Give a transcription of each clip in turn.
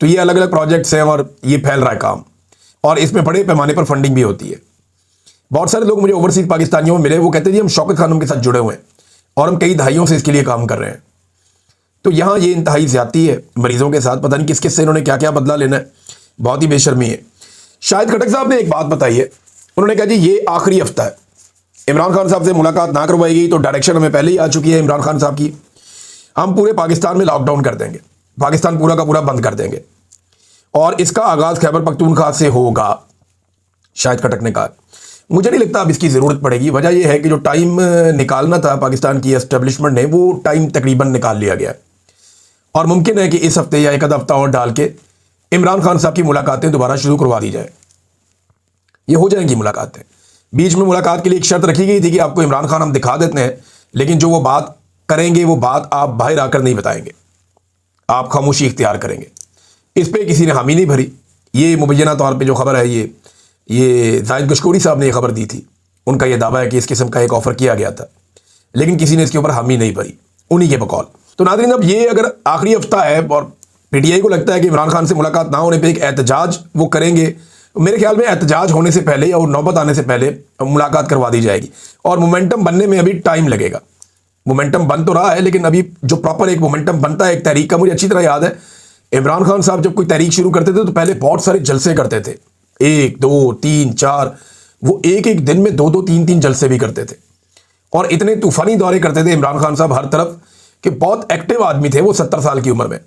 تو یہ الگ الگ پروجیکٹس ہیں اور یہ پھیل رہا ہے کام، اور اس میں بڑے پیمانے پر فنڈنگ بھی ہوتی ہے۔ بہت سارے لوگ مجھے اوورسیز پاکستانیوں میں ملے، وہ کہتے ہیں جی ہم شوکت خانم کے ساتھ جڑے ہوئے ہیں اور ہم کئی دہائیوں سے اس کے لیے کام کر رہے ہیں۔ تو یہاں یہ انتہائی زیادتی ہے مریضوں کے ساتھ، پتہ نہیں کس کس سے انہوں نے کیا کیا بدلہ لینا ہے، بہت ہی بے شرمی ہے۔ شاہد خٹک صاحب نے ایک بات بتائی ہے، انہوں نے کہا جی یہ آخری ہفتہ ہے، عمران خان صاحب سے ملاقات نہ کروائی گئی تو ڈائریکشن ہمیں پہلے ہی آ چکی ہے عمران خان صاحب کی، ہم پورے پاکستان میں لاک ڈاؤن کر دیں گے، پاکستان پورا کا پورا بند کر دیں گے، اور اس کا آغاز خیبر پختونخوا سے ہوگا، شاہد خٹک نے کہا۔ مجھے نہیں لگتا اب اس کی ضرورت پڑے گی، وجہ یہ ہے کہ جو ٹائم نکالنا تھا پاکستان کی اسٹیبلشمنٹ نے، وہ ٹائم تقریباً نکال لیا گیا ہے، اور ممکن ہے کہ اس ہفتے یا ایک آدھا ہفتہ اور ڈال کے عمران خان صاحب کی ملاقاتیں دوبارہ شروع کروا دی جائے۔ یہ ہو جائیں گی ملاقاتیں۔ بیچ میں ملاقات کے لیے ایک شرط رکھی گئی تھی کہ آپ کو عمران خان ہم دکھا دیتے ہیں، لیکن جو وہ بات کریں گے وہ بات آپ باہر آ کر نہیں بتائیں گے، آپ خاموشی اختیار کریں گے۔ اس پہ کسی نے حامی نہیں بھری۔ یہ مبینہ طور پہ جو خبر ہے، یہ زاہد گشکوری صاحب نے یہ خبر دی تھی، ان کا یہ دعویٰ ہے کہ اس قسم کا ایک آفر کیا گیا تھا، لیکن کسی نے اس کے اوپر حامی نہیں بھری، انہی کے بقول۔ تو ناظرین اب یہ اگر آخری ہفتہ ہے اور پی ٹی آئی کو لگتا ہے کہ عمران خان سے ملاقات نہ ہونے پہ ایک احتجاج وہ کریں گے، میرے خیال میں احتجاج ہونے سے پہلے اور نوبت آنے سے پہلے ملاقات کروا دی جائے گی، اور مومنٹم بننے میں ابھی ٹائم لگے گا۔ مومنٹم بن تو رہا ہے، لیکن ابھی جو پراپر ایک مومنٹم بنتا ہے ایک تحریک کا، مجھے اچھی طرح یاد ہے عمران خان صاحب جب کوئی تحریک شروع کرتے تھے تو پہلے بہت سارے جلسے کرتے تھے، 1 2 3 4، وہ ایک ایک دن میں 2 2 3 3 جلسے بھی کرتے تھے، اور اتنے طوفانی دورے کرتے تھے عمران خان صاحب ہر طرف کہ بہت ایکٹیو آدمی تھے وہ، 70 سال کی عمر میں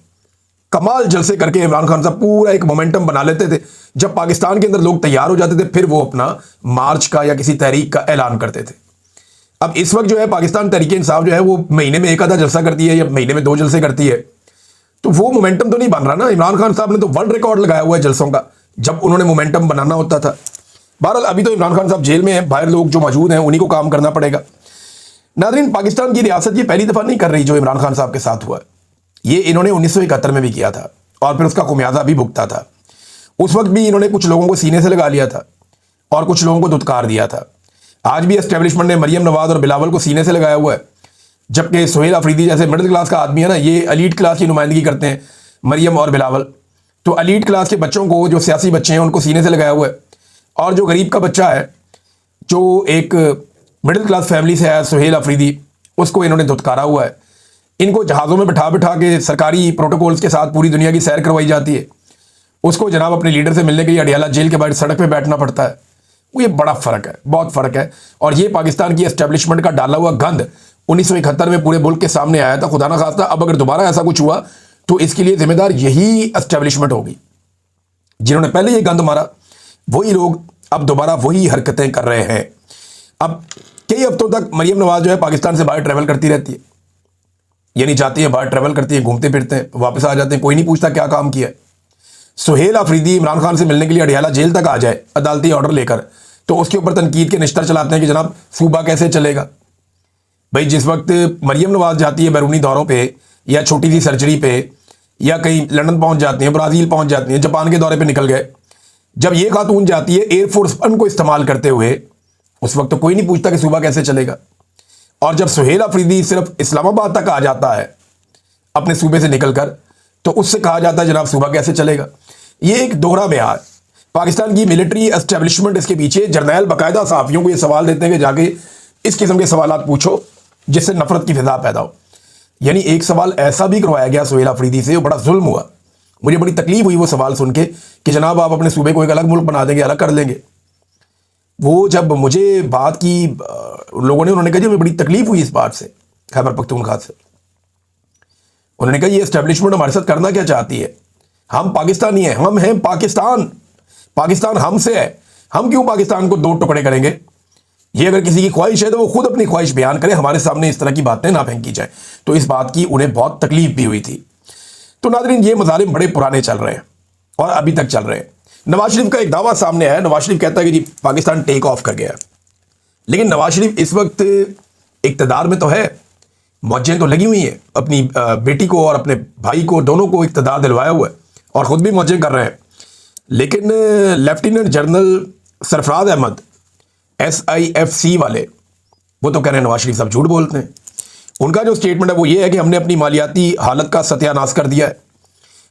کمال جلسے کر کے عمران خان صاحب پورا ایک مومنٹم بنا لیتے تھے۔ جب پاکستان کے اندر لوگ تیار ہو جاتے تھے پھر وہ اپنا مارچ کا یا کسی تحریک کا اعلان کرتے تھے۔ اب اس وقت جو ہے پاکستان تحریک انصاف جو ہے وہ مہینے میں ایک آدھا جلسہ کرتی ہے یا مہینے میں 2 جلسے کرتی ہے، تو وہ مومنٹم تو نہیں بن رہا نا۔ عمران خان صاحب نے تو ورلڈ ریکارڈ لگایا ہوا ہے جلسوں کا، جب انہوں نے مومنٹم بنانا ہوتا تھا۔ بہرحال ابھی تو عمران خان صاحب جیل میں ہیں، باہر لوگ جو موجود ہیں انہی کو کام کرنا پڑے گا۔ ناظرین پاکستان کی ریاست یہ پہلی دفعہ نہیں کر رہی جو عمران خان صاحب کے ساتھ ہوا ہے، یہ انہوں نے 1971 میں بھی کیا تھا اور پھر اس کا خمیازہ بھی بھگتا تھا۔ اس وقت بھی انہوں نے کچھ لوگوں کو سینے سے لگا لیا تھا اور کچھ لوگوں کو دھتکار دیا تھا۔ آج بھی اسٹیبلشمنٹ نے مریم نواز اور بلاول کو سینے سے لگایا ہوا ہے، جبکہ سہیل آفریدی جیسے مڈل کلاس کا آدمی ہے نا، یہ ایلیٹ کلاس کی نمائندگی کرتے ہیں مریم اور بلاول، تو ایلیٹ کلاس کے بچوں کو جو سیاسی بچے ہیں ان کو سینے سے لگایا ہوا ہے، اور جو غریب کا بچہ ہے جو ایک مڈل کلاس فیملی سے ہے سہیل آفریدی، اس کو انہوں نے دھتکارا ہوا ہے۔ ان کو جہازوں میں بٹھا بٹھا کے سرکاری پروٹوکولز کے ساتھ پوری دنیا کی سیر کروائی جاتی ہے، اس کو جناب اپنے لیڈر سے ملنے کے لیے اڈیالہ جیل کے باہر سڑک پہ بیٹھنا پڑتا ہے۔ وہ یہ بڑا فرق ہے، بہت فرق ہے، اور یہ پاکستان کی اسٹیبلشمنٹ کا ڈالا ہوا گند 1971 میں پورے ملک کے سامنے آیا تھا۔ خدا نہ خواستہ اب اگر دوبارہ ایسا کچھ ہوا تو اس کے لیے ذمہ دار یہی اسٹیبلشمنٹ ہوگی، جنہوں نے پہلے یہ گند مارا وہی لوگ اب دوبارہ وہی حرکتیں کر رہے ہیں۔ اب کئی ہفتوں تک مریم نواز جو ہے پاکستان سے باہر ٹریول کرتی رہتی ہے، یعنی جاتی ہیں باہر ٹریول کرتی ہیں، گھومتے پھرتے ہیں، واپس آ جاتے ہیں، کوئی نہیں پوچھتا کیا کام کیا ہے۔ سہیل آفریدی عمران خان سے ملنے کے لیے اڈیالہ جیل تک آ جائے عدالتی آرڈر لے کر، تو اس کے اوپر تنقید کے نشتر چلاتے ہیں کہ جناب صوبہ کیسے چلے گا۔ بھائی جس وقت مریم نواز جاتی ہے بیرونی دوروں پہ یا چھوٹی سی سرجری پہ یا کہیں لندن پہنچ جاتی ہیں، برازیل پہنچ جاتی ہیں، جاپان کے دورے پہ نکل گئے، جب یہ خاتون جاتی ہے ایئر فورس ون کو استعمال کرتے ہوئے، اس وقت تو کوئی نہیں پوچھتا کہ صوبہ کیسے چلے گا۔ اور جب سہیل آفریدی صرف اسلام آباد تک آ جاتا ہے اپنے صوبے سے نکل کر، تو اس سے کہا جاتا ہے جناب صوبہ کیسے چلے گا۔ یہ ایک دوہرا معیار، پاکستان کی ملٹری اسٹیبلشمنٹ اس کے پیچھے جرنیل باقاعدہ صحافیوں کو یہ سوال دیتے ہیں کہ جا کے اس قسم کے سوالات پوچھو جس سے نفرت کی فضا پیدا ہو۔ یعنی ایک سوال ایسا بھی کروایا گیا سہیل آفریدی سے، وہ بڑا ظلم ہوا، مجھے بڑی تکلیف ہوئی وہ سوال سن کے کہ جناب آپ اپنے صوبے کو ایک الگ ملک بنا دیں گے، الگ کر لیں گے۔ وہ جب مجھے بات کی لوگوں نے، انہوں نے کہا جی ہمیں بڑی تکلیف ہوئی اس بات سے، خیبر پختونخوا سے۔ انہوں نے کہا یہ اسٹیبلشمنٹ ہمارے ساتھ کرنا کیا چاہتی ہے؟ ہم پاکستانی ہیں، ہم ہیں پاکستان، پاکستان ہم سے ہے، ہم کیوں پاکستان کو 2 ٹکڑے کریں گے؟ یہ اگر کسی کی خواہش ہے تو وہ خود اپنی خواہش بیان کرے، ہمارے سامنے اس طرح کی باتیں نہ پھینکی جائیں۔ تو اس بات کی انہیں بہت تکلیف بھی ہوئی تھی۔ تو ناظرین یہ مظالم بڑے پرانے چل رہے ہیں اور ابھی تک چل رہے ہیں۔ نواز شریف کا ایک دعویٰ سامنے آیا، نواز شریف کہتا ہے کہ جی پاکستان ٹیک آف کر گیا، لیکن نواز شریف اس وقت اقتدار میں تو ہے، موجیں تو لگی ہوئی ہیں، اپنی بیٹی کو اور اپنے بھائی کو دونوں کو اقتدار دلوایا ہوا ہے اور خود بھی موجیں کر رہے ہیں، لیکن لیفٹیننٹ جنرل سرفراز احمد SIFC والے وہ تو کہہ رہے ہیں نواز شریف صاحب جھوٹ بولتے ہیں۔ ان کا جو سٹیٹمنٹ ہے وہ یہ ہے کہ ہم نے اپنی مالیاتی حالت کا ستیہ ناش کر دیا ہے،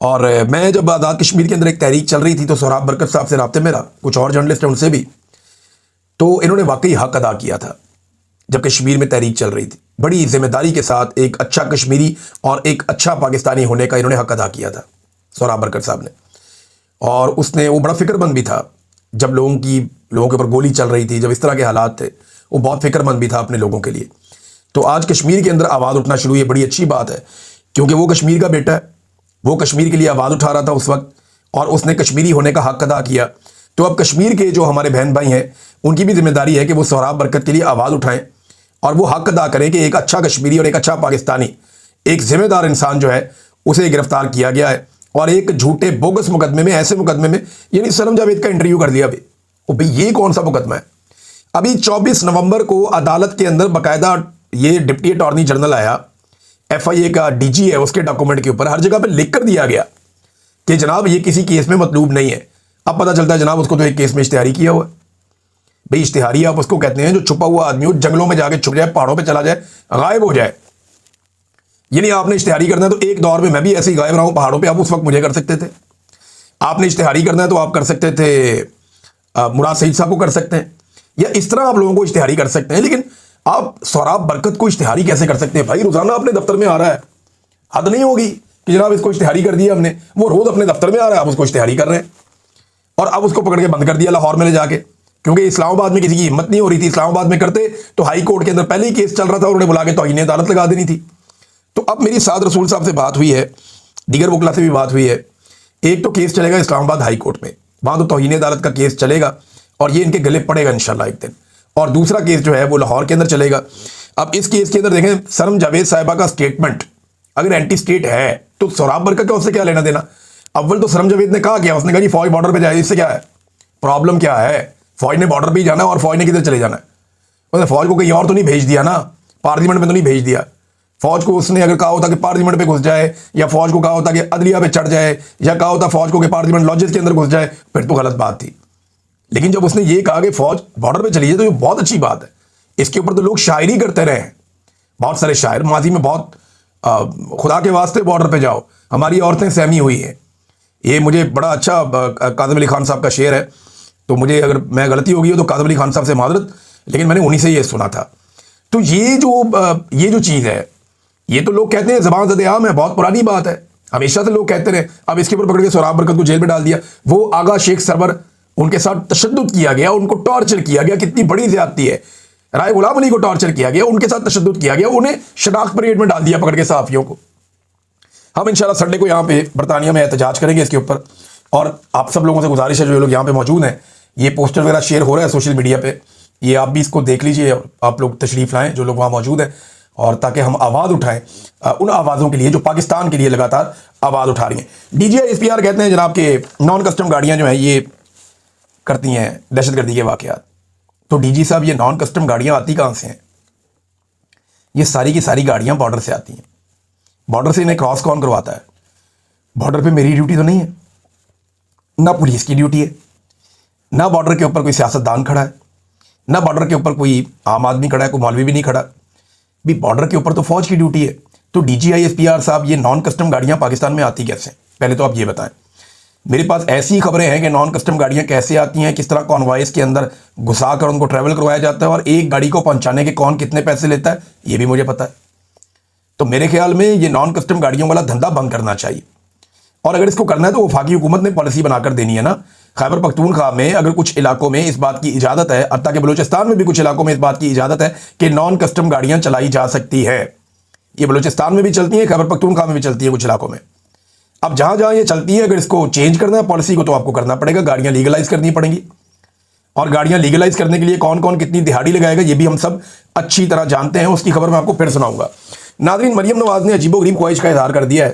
اور میں جب آزاد کشمیر کے اندر ایک تحریک چل رہی تھی تو سہراب برکت صاحب سے رابطے میں رہا، کچھ اور جرنلسٹ ہیں ان سے بھی، تو انہوں نے واقعی حق ادا کیا تھا جب کشمیر میں تحریک چل رہی تھی، بڑی ذمہ داری کے ساتھ ایک اچھا کشمیری اور ایک اچھا پاکستانی ہونے کا انہوں نے حق ادا کیا تھا سہراب برکت صاحب نے. اور اس نے وہ بڑا فکر مند بھی تھا جب لوگوں کے اوپر گولی چل رہی تھی، جب اس طرح کے حالات تھے، وہ بہت فکر مند بھی تھا اپنے لوگوں کے لیے. تو آج کشمیر کے اندر آواز اٹھنا شروع ہوئی، بڑی اچھی بات ہے، کیونکہ وہ کشمیر کا بیٹا ہے، وہ کشمیر کے لیے آواز اٹھا رہا تھا اس وقت، اور اس نے کشمیری ہونے کا حق ادا کیا. تو اب کشمیر کے جو ہمارے بہن بھائی ہیں ان کی بھی ذمہ داری ہے کہ وہ سہراب برکت کے لیے آواز اٹھائیں اور وہ حق ادا کریں کہ ایک اچھا کشمیری اور ایک اچھا پاکستانی، ایک ذمہ دار انسان جو ہے اسے گرفتار کیا گیا ہے، اور ایک جھوٹے بوگس مقدمے میں، ایسے مقدمے میں، یعنی سنم جاوید کا انٹرویو کر لیا. ابھی یہ کون سا مقدمہ ہے؟ ابھی 24 نومبر کو عدالت کے اندر باقاعدہ یہ ڈپٹی اٹارنی جنرل آیا، ایف آئی اے کا ڈی جی ہے، اس کے ڈاکومنٹ کے اوپر ہر جگہ پہ لکھ کر دیا گیا کہ جناب یہ کسی کیس میں مطلوب نہیں ہے. اب پتہ چلتا ہے جناب اس کو تو ایک کیس میں اشتہاری کیا ہوا ہے. بھئی اشتہاری آپ اس کو کہتے ہیں جو چھپا ہوا آدمی ہو، جنگلوں میں جا کے چھپ جائے، پہاڑوں پہ چلا جائے، غائب ہو جائے. یعنی آپ نے اشتہاری کرنا ہے تو ایک دور میں میں بھی ایسے ہی غائب رہا ہوں پہاڑوں پہ، آپ اس وقت مجھے کر سکتے تھے. آپ نے اشتہاری کرنا ہے تو آپ کر سکتے تھے مراد سعید صاحب کو کر سکتے ہیں، یا اس طرح آپ لوگوں کو اشتہاری کر سکتے ہیں. لیکن آپ سہراب برکت کو اشتہاری کیسے کر سکتے ہیں؟ بھائی روزانہ اپنے دفتر میں آ رہا ہے، حد نہیں ہوگی کہ جناب اس کو اشتہاری کر دیا ہم نے. وہ روز اپنے دفتر میں آ رہا ہے، آپ اس کو اشتہاری کر رہے ہیں، اور اب اس کو پکڑ کے بند کر دیا لاہور میں لے جا کے، کیونکہ اسلام آباد میں کسی کی ہمت نہیں ہو رہی تھی. اسلام آباد میں کرتے تو ہائی کورٹ کے اندر پہلے ہی کیس چل رہا تھا، انہوں نے بلا کے توہین عدالت لگا دینی تھی. تو اب میری سعد رسول صاحب سے بات ہوئی ہے، دیگر وکلا سے بھی بات ہوئی ہے. ایک تو کیس چلے گا اسلام آباد ہائی کورٹ میں، وہاں تو توہین عدالت کا کیس چلے گا اور یہ ان کے گلے پڑے گا انشاءاللہ ایک دن. اور دوسرا کیس جو ہے وہ لاہور کے اندر چلے گا. اب اس کیس کے اندر دیکھیں سنم جاوید صاحبہ کا سٹیٹمنٹ اگر اینٹی سٹیٹ ہے تو سہراب برکت کا اس سے کیا لینا دینا؟ اول تو سنم جاوید نے کہا کیا، اس نے کہا جی فوج بارڈر پہ جائے، اس سے کیا ہے؟ پرابلم کیا ہے؟ فوج نے بارڈر پہ ہی جانا ہے، اور فوج نے کدھر چلے جانا ہے؟ اس نے فوج کو کہیں اور تو نہیں بھیج دیا نا، پارلیمنٹ میں تو نہیں بھیج دیا. فوج کو اس نے اگر کہا ہوتا کہ پارلیمنٹ پہ گھس جائے، یا فوج کو کہا ہوتا کہ عدلیہ پہ چڑھ جائے، یا کہا ہوتا فوج کو کہ پارلیمنٹ لاجز کے اندر گھس جائے، پھر تو غلط بات تھی. لیکن جب اس نے یہ کہا کہ فوج بارڈر پہ چلی ہے تو یہ بہت اچھی بات ہے. اس کے اوپر تو لوگ شاعری کرتے رہے ہیں، بہت سارے شاعر ماضی میں بہت خدا کے واسطے بارڈر پہ جاؤ، ہماری عورتیں سہمی ہوئی ہیں. یہ مجھے بڑا اچھا کاظم علی خان صاحب کا شعر ہے، تو مجھے اگر میں غلطی ہوگی ہو تو کاظم علی خان صاحب سے معذرت، لیکن میں نے انہی سے یہ سنا تھا. تو یہ جو چیز ہے، یہ تو لوگ کہتے ہیں زبان زد عام ہے، بہت پرانی بات ہے، ہمیشہ سے لوگ کہتے رہے. اب اس کے اوپر پکڑ کے سہراب برکت کو جیل میں ڈال دیا. وہ آغا شیخ سرور، ان کے ساتھ تشدد کیا گیا، ان کو ٹارچر کیا گیا، کتنی بڑی زیادتی ہے. رائے غلام علی کو ٹارچر کیا گیا، ان کے ساتھ تشدد کیا گیا، انہیں شناخت پریڈ میں ڈال دیا پکڑ کے صحافیوں کو. ہم انشاءاللہ سنڈے کو یہاں پہ برطانیہ میں احتجاج کریں گے اس کے اوپر. اور آپ سب لوگوں سے گزارش ہے جو لوگ یہاں پہ موجود ہیں، یہ پوسٹر وغیرہ شیئر ہو رہا ہے سوشل میڈیا پہ، یہ آپ بھی اس کو دیکھ لیجئے، آپ لوگ تشریف لائیں جو لوگ وہاں موجود ہیں، اور تاکہ ہم آواز اٹھائیں ان آوازوں کے لیے جو پاکستان کے لیے لگاتار آواز اٹھا رہی ہیں. D G I S P R کہتے ہیں جناب کہ نان کسٹم گاڑیاں جو ہیں یہ کرتی ہیں دہشت گردی کے واقعات. تو ڈی جی صاحب یہ نان کسٹم گاڑیاں آتی کہاں سے ہیں؟ یہ ساری کی ساری گاڑیاں بارڈر سے آتی ہیں. بارڈر سے انہیں کراس کون کرواتا ہے؟ بارڈر پہ میری ڈیوٹی تو نہیں ہے، نہ پولیس کی ڈیوٹی ہے، نہ بارڈر کے اوپر کوئی سیاستدان کھڑا ہے، نہ بارڈر کے اوپر کوئی عام آدمی کھڑا ہے، کوئی مولوی بھی نہیں کھڑا بھی. بارڈر کے اوپر تو فوج کی ڈیوٹی ہے. تو D G I S P R صاحب یہ نان کسٹم گاڑیاں پاکستان میں آتی کیسے ہیں؟ پہلے تو آپ یہ بتائیں. میرے پاس ایسی خبریں ہیں کہ نان کسٹم گاڑیاں کیسے آتی ہیں، کس طرح کانوائز کے اندر گھسا کر ان کو ٹریول کروایا جاتا ہے، اور ایک گاڑی کو پہنچانے کے کون کتنے پیسے لیتا ہے، یہ بھی مجھے پتا ہے. تو میرے خیال میں یہ نان کسٹم گاڑیوں والا دھندا بند کرنا چاہیے. اور اگر اس کو کرنا ہے تو وفاقی حکومت نے پالیسی بنا کر دینی ہے نا. خیبر پختونخوا میں اگر کچھ علاقوں میں اس بات کی اجازت ہے، حتیٰ کہ بلوچستان میں بھی کچھ علاقوں میں اس بات کی اجازت ہے کہ نان کسٹم گاڑیاں چلائی جا سکتی ہے. یہ بلوچستان میں بھی چلتی ہیں، خیبر پختونخوا میں بھی چلتی ہے کچھ علاقوں میں. اب جہاں جہاں یہ چلتی ہے اگر اس کو چینج کرنا ہے پالیسی کو تو آپ کو کرنا پڑے گا، گاڑیاں لیگلائز کرنی پڑیں گی. اور گاڑیاں لیگلائز کرنے کے لیے کون کون کتنی دہاڑی لگائے گا یہ بھی ہم سب اچھی طرح جانتے ہیں. اس کی خبر میں آپ کو پھر سناؤں گا. ناظرین، مریم نواز نے عجیب و غریب خواہش کا اظہار کر دیا ہے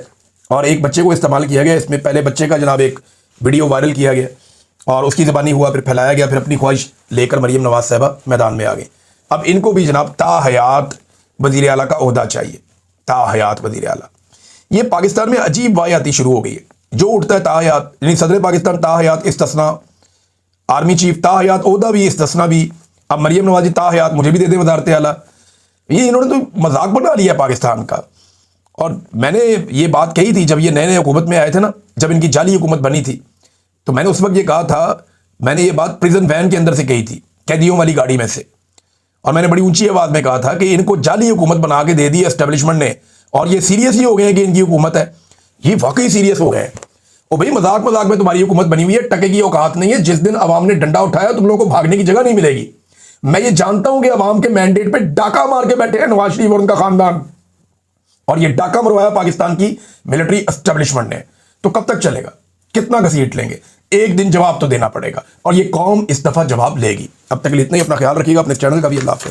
اور ایک بچے کو استعمال کیا گیا. اس میں پہلے بچے کا جناب ایک ویڈیو وائرل کیا گیا اور اس کی زبانی ہوا، پھر پھیلایا گیا، پھر اپنی خواہش لے کر مریم نواز صاحبہ میدان میں آ گئی. اب ان کو بھی جناب تا حیات وزیر اعلیٰ کا عہدہ چاہیے، تا حیات وزیر اعلیٰ. یہ پاکستان میں عجیب واقعاتی شروع ہو گئی ہے. جو اٹھتا ہے تا حیات، یعنی صدر پاکستان تا حیات استثنا، آرمی چیف تا حیات عہدہ بھی استثنا بھی. اب مریم نواز تا حیات مجھے بھی دے دیں وزارت اعلیٰ. یہ انہوں نے تو مذاق بنا لیا پاکستان کا. اور میں نے یہ بات کہی تھی جب یہ نئے حکومت میں آئے تھے نا، جب ان کی جعلی حکومت بنی تھی، تو میں نے اس وقت یہ کہا تھا، میں نے یہ بات پریزن وین کے اندر سے کہی تھی، قیدیوں والی گاڑی میں سے، اور میں نے بڑی اونچی آواز میں کہا تھا کہ ان کو جعلی حکومت بنا کے دے دی اسٹیبلشمنٹ نے، اور یہ سیریس ہی ہو گئے ہیں کہ ان کی حکومت ہے، یہ واقعی سیریس ہو گئے ہیں۔ اور بھئی مذاق میں تمہاری حکومت بنی ہوئی ہے، ٹکے کی اوقات نہیں ہے، جس دن عوام نے ڈنڈا اٹھایا تم لوگوں کو بھاگنے کی جگہ نہیں ملے گی۔ میں یہ جانتا ہوں کہ عوام کے مینڈیٹ پہ ڈاکہ مار کے بیٹھے ہیں نواز شریف اور ان کا خاندان، اور یہ ڈاکہ مروایا پاکستان کی ملٹری اسٹیبلشمنٹ نے، تو کب تک چلے گا؟ کتنا گھسیٹ لیں گے؟ ایک دن جواب تو دینا پڑے گا، اور یہ قوم اس دفعہ جواب لے گی۔ اب تک کے لیے اتنا ہی، اپنا خیال رکھیے گا، اپنے چینل کا بھی۔ اللہ حافظ۔